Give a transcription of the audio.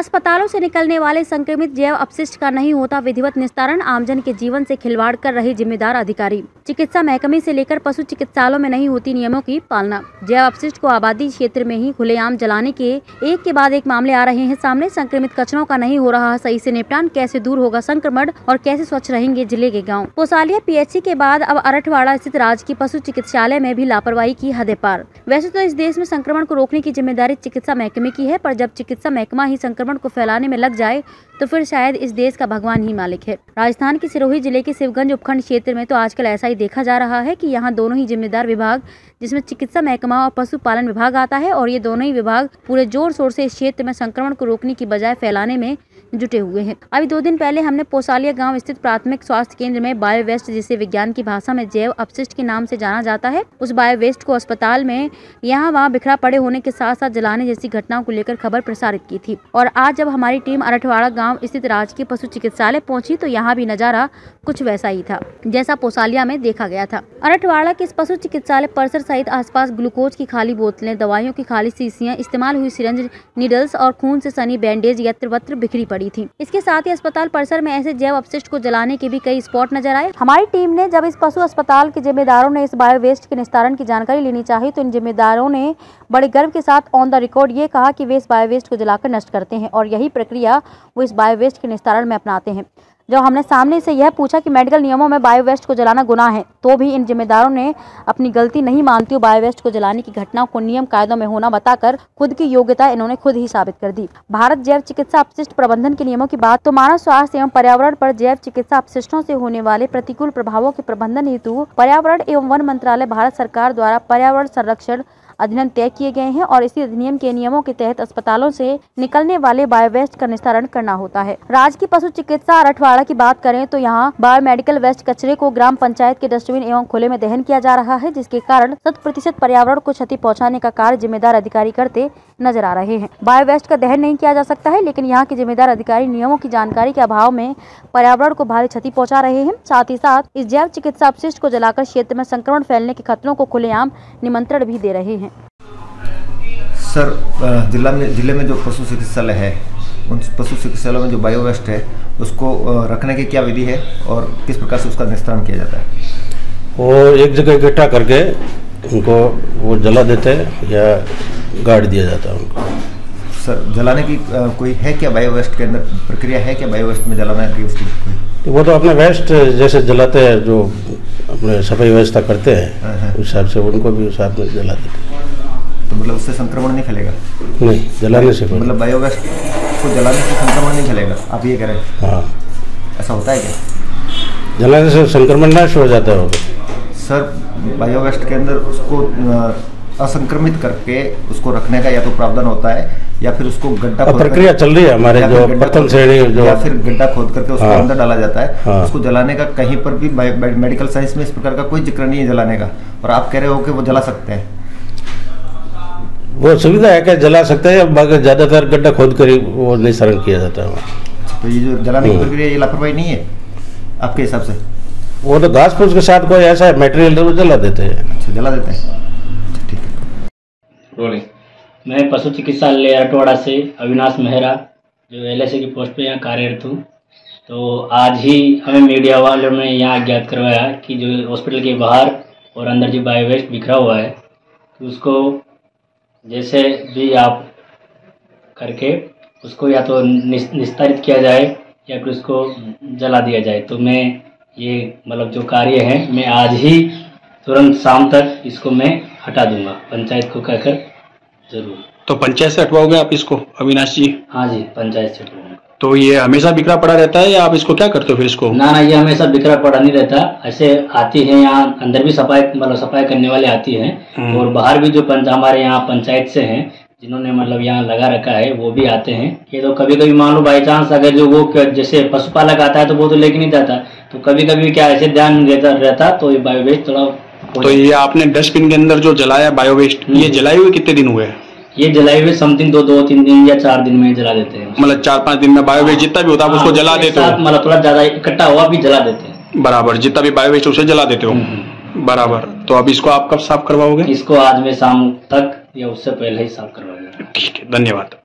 अस्पतालों से निकलने वाले संक्रमित जैव अपशिष्ट का नहीं होता विधिवत निस्तारण, आमजन के जीवन से खिलवाड़ कर रहे जिम्मेदार अधिकारी। चिकित्सा महकमे से लेकर पशु चिकित्सालयों में नहीं होती नियमों की पालना। जैव अपशिष्ट को आबादी क्षेत्र में ही खुलेआम जलाने के एक के बाद एक मामले आ रहे हैं सामने। संक्रमित कचरों का नहीं हो रहा सही से निपटान, कैसे दूर होगा संक्रमण और कैसे स्वच्छ रहेंगे जिले के गाँव। पोसालिया PHC के बाद अब अरठवाड़ा स्थित राजकीय पशु चिकित्सालय में भी लापरवाही की हदें पार। वैसे तो इस देश में संक्रमण को रोकने की जिम्मेदारी चिकित्सा महकमे की है, पर जब चिकित्सा महकमा ही संक्रमण को फैलाने में लग जाए तो फिर शायद इस देश का भगवान ही मालिक है। राजस्थान के सिरोही जिले के शिवगंज उपखंड क्षेत्र में तो आजकल ऐसा ही देखा जा रहा है कि यहाँ दोनों ही जिम्मेदार विभाग, जिसमें चिकित्सा महकमा और पशुपालन विभाग आता है, और ये दोनों ही विभाग पूरे जोर शोर से इस क्षेत्र में संक्रमण को रोकने की बजाय फैलाने में जुटे हुए हैं। अभी 2 दिन पहले हमने पोसालिया गांव स्थित प्राथमिक स्वास्थ्य केंद्र में बायो वेस्ट, जिसे विज्ञान की भाषा में जैव अपशिष्ट के नाम से जाना जाता है, उस बायो वेस्ट को अस्पताल में यहाँ वहाँ बिखरा पड़े होने के साथ साथ जलाने जैसी घटनाओं को लेकर खबर प्रसारित की थी। और आज जब हमारी टीम अरठवाड़ा गांव स्थित राजकीय पशु चिकित्सालय पहुंची तो यहाँ भी नजारा कुछ वैसा ही था जैसा पोसालिया में देखा गया था। अरठवाड़ा के इस पशु चिकित्सालय परिसर सहित आसपास ग्लूकोज की खाली बोतलें, दवाइयों की खाली शीशियां, इस्तेमाल हुई सिरंज, नीडल्स और खून से सनी बैंडेज यत्र वत्र बिखरी पड़ी थी। इसके साथ ही अस्पताल परिसर में ऐसे जैव अपशिष्ट को जलाने के भी कई स्पॉट नजर आए। हमारी टीम ने जब इस पशु अस्पताल के जिम्मेदारों ने इस बायो वेस्ट के निस्तारण की जानकारी लेनी चाहिए तो इन जिम्मेदारों ने बड़े गर्व के साथ ऑन द रिकॉर्ड ये कहा कि वे इस बायो वेस्ट को जलाकर नष्ट करते हैं और यही प्रक्रिया वो इस बायो वेस्ट के निस्तारण में अपनाते हैं। जब हमने सामने से यह पूछा कि मेडिकल नियमों में बायो वेस्ट को जलाना गुनाह है, तो भी इन जिम्मेदारों ने अपनी गलती नहीं मानती हुए बायो वेस्ट को जलाने की घटनाओं को नियम कायदों में होना बताकर खुद की योग्यता इन्होंने खुद ही साबित कर दी। भारत जैव चिकित्सा अपशिष्ट प्रबंधन के नियमों की बात तो मानव स्वास्थ्य एवं पर्यावरण पर जैव चिकित्सा अपशिष्टों से होने वाले प्रतिकूल प्रभावों के प्रबंधन हेतु पर्यावरण एवं वन मंत्रालय भारत सरकार द्वारा पर्यावरण संरक्षण अधिनियम तय किए गए हैं और इसी अधिनियम के नियमों के तहत अस्पतालों से निकलने वाले बायोवेस्ट का निस्तारण करना होता है। राजकीय पशु चिकित्सा अरठवाड़ा की बात करें तो यहाँ बायोमेडिकल वेस्ट कचरे को ग्राम पंचायत के डस्टबिन एवं खुले में दहन किया जा रहा है, जिसके कारण 100% पर्यावरण को क्षति पहुँचाने का कार्य जिम्मेदार अधिकारी करते नजर आ रहे हैं। बायोवेस्ट का दहन नहीं किया जा सकता है, लेकिन यहाँ के जिम्मेदार अधिकारी नियमों की जानकारी के अभाव में पर्यावरण को भारी क्षति पहुँचा रहे हैं। साथ ही साथ इस जैव चिकित्सा अपशिष्ट को जलाकर क्षेत्र में संक्रमण फैलने के खतरों को खुलेआम निमंत्रण भी दे रहे हैं। सर, जिले में जो पशु चिकित्सालय है, उन पशु चिकित्सालयों में जो बायो वेस्ट है उसको रखने की क्या विधि है और किस प्रकार से उसका निस्तारण किया जाता है? वो एक जगह इकट्ठा करके उनको वो जला देते हैं या गाड़ दिया जाता है उनको। सर, जलाने की कोई है क्या बायो वेस्ट के अंदर प्रक्रिया है क्या बायो वेस्ट में जलाना की उसकी कोई? वो तो अपने वेस्ट जैसे जलाते हैं, जो अपने सफाई व्यवस्था करते हैं उस हिसाब से उनको भी उस हिसाब में जला देते हैं। तो मतलब उससे संक्रमण नहीं फैलेगा? नहीं, जलाने से मतलब बायो वेस्ट को जलाने से संक्रमण नहीं फैलेगा, आप ये कह रहे हैं? हाँ, ऐसा होता है क्या? जलाने से संक्रमण नष्ट हो जाता है। सर, बायो वेस्ट के अंदर उसको असंक्रमित करके उसको रखने का या तो प्रावधान होता है या फिर उसको गड्ढा प्रक्रिया चल रही है हमारे जो प्रथम श्रेणी जो, या फिर गड्ढा खोद करके उसको अंदर डाला जाता है। उसको जलाने का कहीं पर भी मेडिकल साइंस में इस प्रकार का कोई जिक्र नहीं है जलाने का, और आप कह रहे हो कि वो जला सकते हैं। वो सुविधा है कि जला सकते हैं, बाकी ज्यादातर गड्ढा खोद कर वो निस्तारण किया जाता है। तो ये जो जलाने की प्रक्रिया ये लापरवाही नहीं है आपके हिसाब से? वो तो घास फूस के साथ कोई ऐसा मटेरियल वो जला देते हैं। अच्छा, जला देते हैं, ठीक है। मैं पशु चिकित्सालय अरठवाड़ा से अविनाश मेहरा, जो LSA की पोस्ट पे यहाँ कार्यरत हूँ। तो आज ही हमें मीडिया वालों ने यहाँ ज्ञात करवाया कि जो हॉस्पिटल के बाहर और अंदर जो बायो वेस्ट बिखरा हुआ है, तो उसको जैसे भी आप करके उसको या तो निस्तारित किया जाए या फिर उसको जला दिया जाए। तो मैं ये मतलब जो कार्य है मैं आज ही तुरंत शाम तक इसको मैं हटा दूंगा, पंचायत को कहकर जरूर। तो पंचायत से हटवाओगे आप इसको अविनाश जी? हाँ जी, पंचायत से हटवाऊंगा। तो ये हमेशा बिखरा पड़ा रहता है या आप इसको क्या करते हो फिर इसको? ना, ये हमेशा बिखरा पड़ा नहीं रहता, ऐसे आती है यहाँ अंदर भी सफाई मतलब सफाई करने वाले आती हैं और बाहर भी जो हमारे यहाँ पंचायत से हैं जिन्होंने मतलब यहाँ लगा रखा है वो भी आते हैं। ये तो कभी कभी मान लो बाई चांस अगर जो वो जैसे पशुपालक आता है तो वो तो लेके नहीं जाता, तो कभी कभी क्या ऐसे ध्यान रहता तो ये बायो वेस्ट थोड़ा। तो ये आपने डस्टबिन के अंदर जो जलाया बायो वेस्ट, ये जलाए हुए कितने दिन हुए? ये जलाए हुए समथिंग 2-3 दिन या 4 दिन में जला देते हैं। मतलब 4-5 दिन में बायो वेस्ट जितना भी होता है उसको जला देते हो? मतलब थोड़ा ज्यादा इकट्ठा हुआ भी जला देते हैं। बराबर, जितना भी बायो वेस्ट उसे जला देते हो? बराबर। तो अब इसको आप कब साफ करवाओगे? इसको आज में शाम तक या उससे पहले ही साफ करवाएंगे। ठीक है, धन्यवाद।